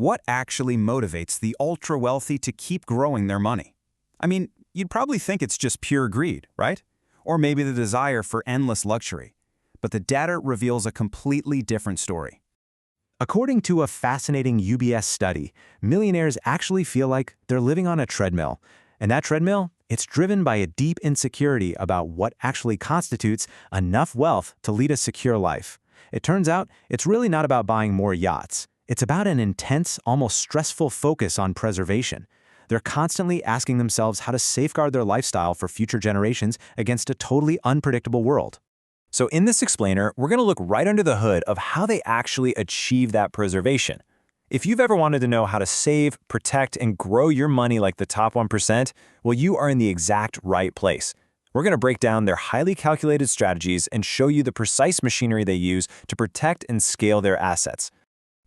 What actually motivates the ultra-wealthy to keep growing their money? I mean, you'd probably think it's just pure greed, right? Or maybe the desire for endless luxury. But the data reveals a completely different story. According to a fascinating UBS study, millionaires actually feel like they're living on a treadmill. And that treadmill, it's driven by a deep insecurity about what actually constitutes enough wealth to lead a secure life. It turns out it's really not about buying more yachts. It's about an intense, almost stressful focus on preservation. They're constantly asking themselves how to safeguard their lifestyle for future generations against a totally unpredictable world. So in this explainer, we're going to look right under the hood of how they actually achieve that preservation. If you've ever wanted to know how to save, protect, and grow your money like the top 1%, well, you are in the exact right place. We're going to break down their highly calculated strategies and show you the precise machinery they use to protect and scale their assets.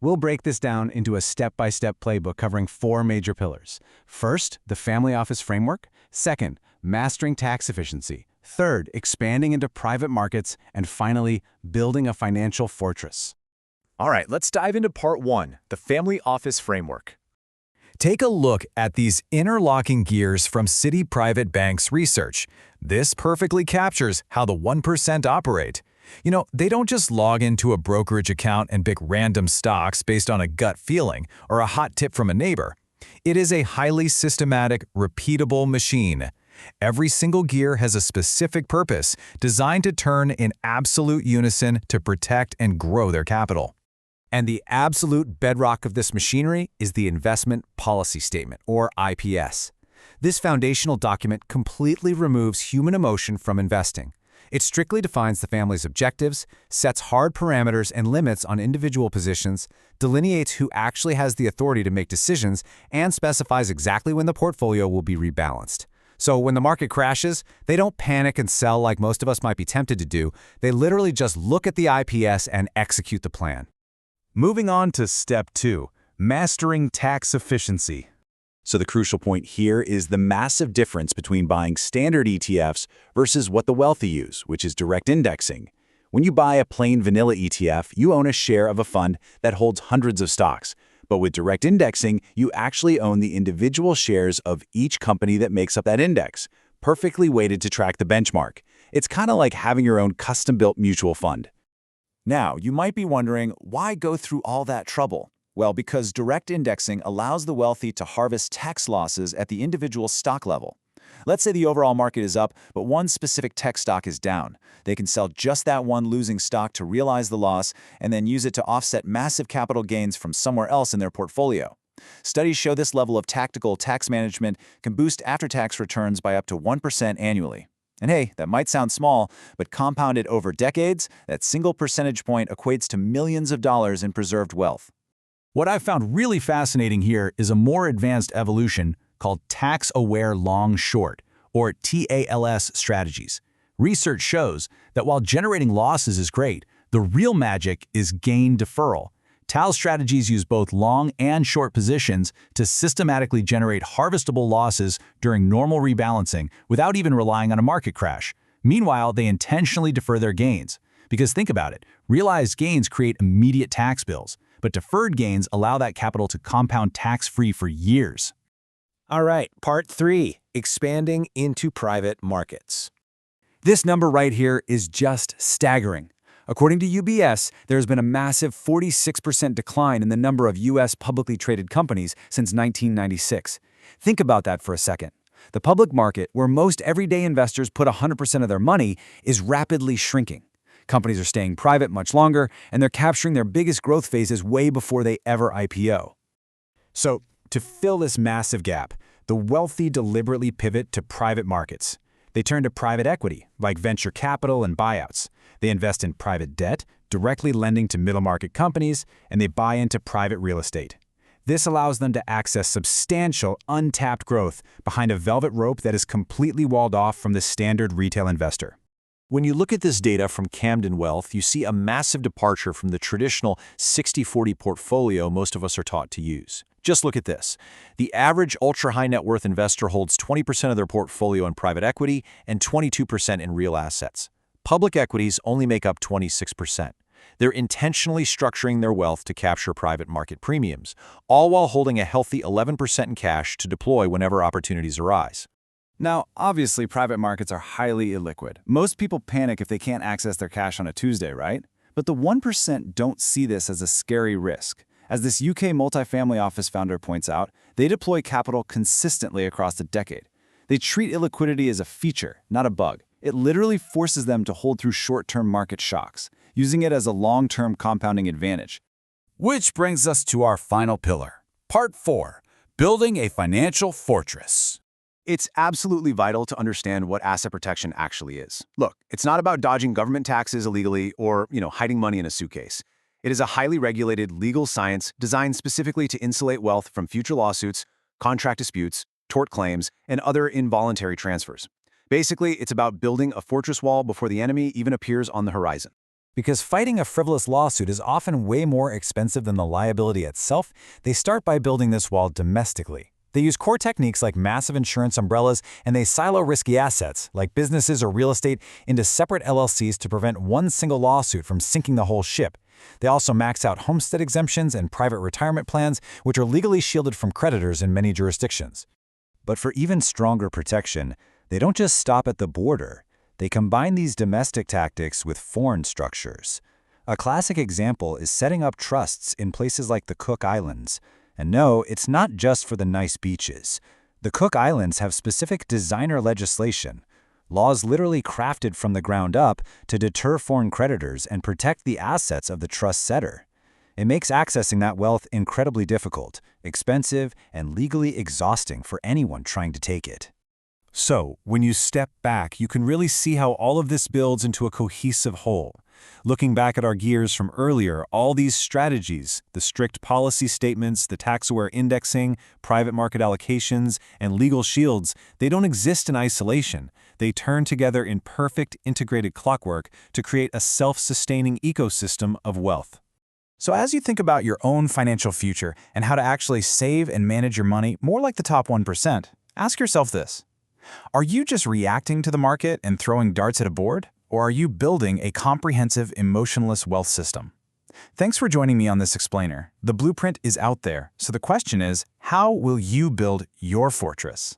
We'll break this down into a step-by-step playbook covering 4 major pillars. First, the family office framework. Second, mastering tax efficiency. Third, expanding into private markets. And finally, building a financial fortress. All right, let's dive into part 1, the family office framework. Take a look at these interlocking gears from Citi Private Bank's research. This perfectly captures how the 1% operate. You know, they don't just log into a brokerage account and pick random stocks based on a gut feeling or a hot tip from a neighbor. It is a highly systematic, repeatable machine. Every single gear has a specific purpose, designed to turn in absolute unison to protect and grow their capital. And the absolute bedrock of this machinery is the Investment Policy Statement, or IPS. This foundational document completely removes human emotion from investing. It strictly defines the family's objectives, sets hard parameters and limits on individual positions, delineates who actually has the authority to make decisions, and specifies exactly when the portfolio will be rebalanced. So when the market crashes, they don't panic and sell like most of us might be tempted to do. They literally just look at the IPS and execute the plan. Moving on to step 2, mastering tax efficiency. So the crucial point here is the massive difference between buying standard ETFs versus what the wealthy use, which is direct indexing. When you buy a plain vanilla ETF, you own a share of a fund that holds hundreds of stocks. But with direct indexing, you actually own the individual shares of each company that makes up that index, perfectly weighted to track the benchmark. It's kind of like having your own custom-built mutual fund. Now, you might be wondering, why go through all that trouble? Well, because direct indexing allows the wealthy to harvest tax losses at the individual stock level. Let's say the overall market is up, but one specific tech stock is down. They can sell just that one losing stock to realize the loss and then use it to offset massive capital gains from somewhere else in their portfolio. Studies show this level of tactical tax management can boost after-tax returns by up to 1% annually. And hey, that might sound small, but compounded over decades, that single percentage point equates to millions of dollars in preserved wealth. What I've found really fascinating here is a more advanced evolution called tax-aware long-short, or TALS strategies. Research shows that while generating losses is great, the real magic is gain deferral. TAL strategies use both long and short positions to systematically generate harvestable losses during normal rebalancing without even relying on a market crash. Meanwhile, they intentionally defer their gains. Because think about it, realized gains create immediate tax bills, but deferred gains allow that capital to compound tax-free for years. All right, part 3, expanding into private markets. This number right here is just staggering. According to UBS, there's been a massive 46% decline in the number of U.S. publicly traded companies since 1996. Think about that for a second. The public market, where most everyday investors put 100% of their money, is rapidly shrinking. Companies are staying private much longer, and they're capturing their biggest growth phases way before they ever IPO. So, to fill this massive gap, the wealthy deliberately pivot to private markets. They turn to private equity, like venture capital and buyouts. They invest in private debt, directly lending to middle-market companies, and they buy into private real estate. This allows them to access substantial, untapped growth behind a velvet rope that is completely walled off from the standard retail investor. When you look at this data from Camden Wealth, you see a massive departure from the traditional 60-40 portfolio most of us are taught to use. Just look at this. The average ultra-high net worth investor holds 20% of their portfolio in private equity and 22% in real assets. Public equities only make up 26%. They're intentionally structuring their wealth to capture private market premiums, all while holding a healthy 11% in cash to deploy whenever opportunities arise. Now, obviously, private markets are highly illiquid. Most people panic if they can't access their cash on a Tuesday, right? But the 1% don't see this as a scary risk. As this UK multifamily office founder points out, they deploy capital consistently across a decade. They treat illiquidity as a feature, not a bug. It literally forces them to hold through short-term market shocks, using it as a long-term compounding advantage. Which brings us to our final pillar. Part 4. Building a financial fortress. It's absolutely vital to understand what asset protection actually is. Look, it's not about dodging government taxes illegally or, hiding money in a suitcase. It is a highly regulated legal science designed specifically to insulate wealth from future lawsuits, contract disputes, tort claims, and other involuntary transfers. Basically, it's about building a fortress wall before the enemy even appears on the horizon. Because fighting a frivolous lawsuit is often way more expensive than the liability itself, they start by building this wall domestically. They use core techniques like massive insurance umbrellas, and they silo risky assets, like businesses or real estate, into separate LLCs to prevent one single lawsuit from sinking the whole ship. They also max out homestead exemptions and private retirement plans, which are legally shielded from creditors in many jurisdictions. But for even stronger protection, they don't just stop at the border. They combine these domestic tactics with foreign structures. A classic example is setting up trusts in places like the Cook Islands. And no, it's not just for the nice beaches. The Cook Islands have specific designer legislation, laws literally crafted from the ground up to deter foreign creditors and protect the assets of the trust setter. It makes accessing that wealth incredibly difficult, expensive, and legally exhausting for anyone trying to take it. So, when you step back, you can really see how all of this builds into a cohesive whole. Looking back at our gears from earlier, all these strategies, the strict policy statements, the tax-aware indexing, private market allocations, and legal shields, they don't exist in isolation. They turn together in perfect integrated clockwork to create a self-sustaining ecosystem of wealth. So as you think about your own financial future and how to actually save and manage your money more like the top 1%, ask yourself this. Are you just reacting to the market and throwing darts at a board? Or are you building a comprehensive, emotionless wealth system? Thanks for joining me on this explainer. The blueprint is out there, so the question is, how will you build your fortress?